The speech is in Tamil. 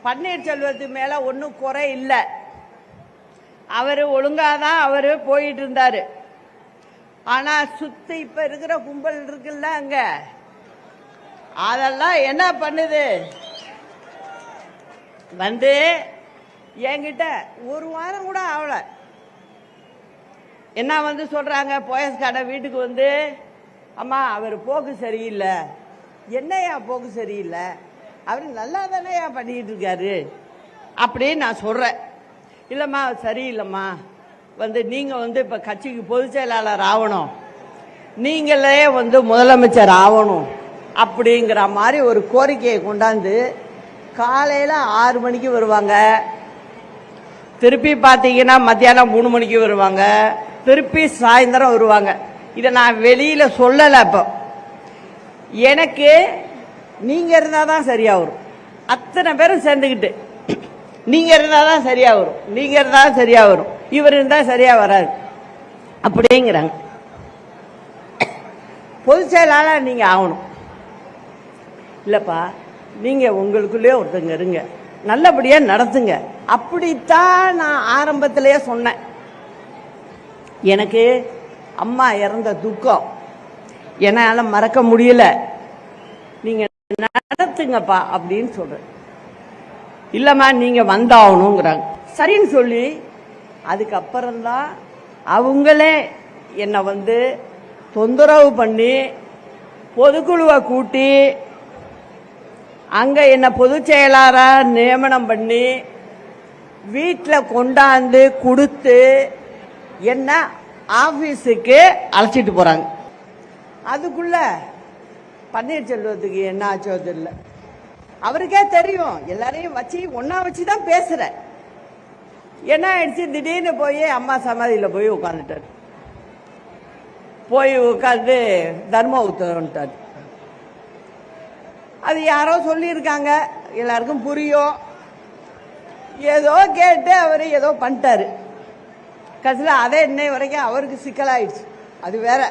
பன்னீர்செல்வத்துக்கு மேல ஒன்றும் குறை இல்லை. அவர் ஒழுங்காதான் அவர் போயிட்டு இருந்தாரு. ஆனா சுத்தி இப்ப இருக்கிற கும்பல் இருக்குல்ல அங்க, அதெல்லாம் என்ன பண்ணுது வந்து என்கிட்ட ஒரு வாரம் கூட ஆகல. என்ன வந்து சொல்றாங்க, போயஸ் கடை வீட்டுக்கு வந்து, அம்மா அவர் போக்கு சரியில்லை. என்னையா போக்கு சரியில்லை, அவர் நல்லா தானேயா பண்ணிட்டு இருக்காரு அப்படின்னு நான் சொல்றேன். இல்லம்மா சரியில்லைம்மா, வந்து நீங்க வந்து இப்ப கட்சிக்கு பொதுச் செயலாளர் ஆகணும், நீங்களே வந்து முதலமைச்சர் ஆகணும் அப்படிங்கிற மாதிரி ஒரு கோரிக்கையை கொண்டாந்து காலையில 6 மணிக்கு வருவாங்க, திருப்பி பாத்தீங்கன்னா மத்தியானம் 3 மணிக்கு வருவாங்க, திருப்பி சாயந்தரம் வருவாங்க. இதை நான் வெளியில சொல்லல. இப்போ எனக்கு நீங்க இருந்தாதான் சரியா வரும். அத்தனை பேரும் சேர்ந்துக்கிட்டு நீங்க இருந்தாதான் சரியா வரும், நீங்க இருந்தா சரியா வரும், இவர் இருந்தா சரியா வராது அப்படிங்கிறாங்க. பொதுச் செயலாளர் நீங்க ஆகணும். இல்லப்பா, நீங்க உங்களுக்குள்ளே ஒருத்தங்க இருங்க, நல்லபடியா நடத்துங்க. அப்படித்தான் நான் ஆரம்பத்திலேயே சொன்னேன். எனக்கு அம்மா இறந்த துக்கம் என்னால மறக்க முடியல, நீங்க நடத்துங்கப்பா அப்படின்னு சொல்றேன். இல்லம்மா நீங்க வந்தாகணுங்கிறாங்க. சரின்னு சொல்லி அதுக்கப்புறம்தான் அவங்களே என்னை வந்து தொந்தரவு பண்ணி பொதுக்குழுவை கூட்டி அங்க என்ன பொதுச் செயலாளரா நியமனம் பண்ணி வீட்டில் கொண்டாந்து கொடுத்து என்ன ஆபீஸுக்கு அழைச்சிட்டு போறாங்க. அதுக்குள்ள பன்னீர்செல்வத்துக்கு என்ன ஆச்சோ தெரியல. அவருக்கே தெரியும், எல்லாரையும் வச்சு ஒன்னா வச்சுதான் பேசுற. என்ன ஆயிடுச்சு, திடீர்னு போய் அம்மா சமாதியில போய் உட்காந்துட்டாரு. போய் உட்காந்து தர்ம உத்தரவுட்டாரு. அது யாரோ சொல்லியிருக்காங்க, எல்லாருக்கும் புரியும். ஏதோ கேட்டு அவரு ஏதோ பண்ணிட்டாரு. கடைசியில் அதே இன்னை வரைக்கும் அவருக்கு சிக்கலாயிடுச்சு. அது வேற.